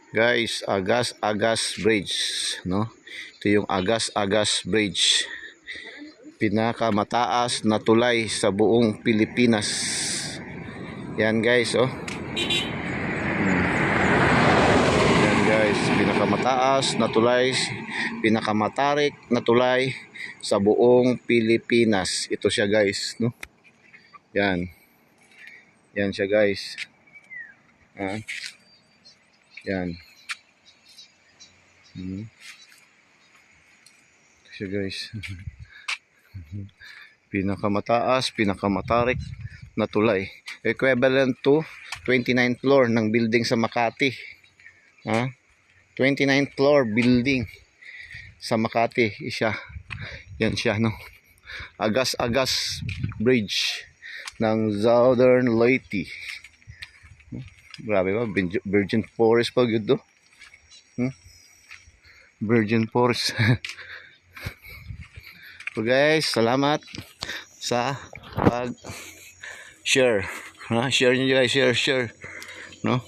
Guys, Agas Bridge, no? Ito yung Agas Bridge. Pinakamataas na tulay sa buong Pilipinas. Yan guys, oh. Yan guys, pinakamataas na tulay, pinakamatarik na tulay sa buong Pilipinas. Ito siya guys, no? Yan. Yan siya guys. Yan. Ito siya guys. Pinakamataas, pinakamatarik na tulay. Equivalent to 29th floor ng building sa Makati. 29th floor building sa Makati. Yan siya, no? Agas Bridge ng Southern Leyte. Grabe ba? Virgin Forest pa yun, do? Virgin Forest. So guys, salamat sa pag-share. Share nyo guys, share. No?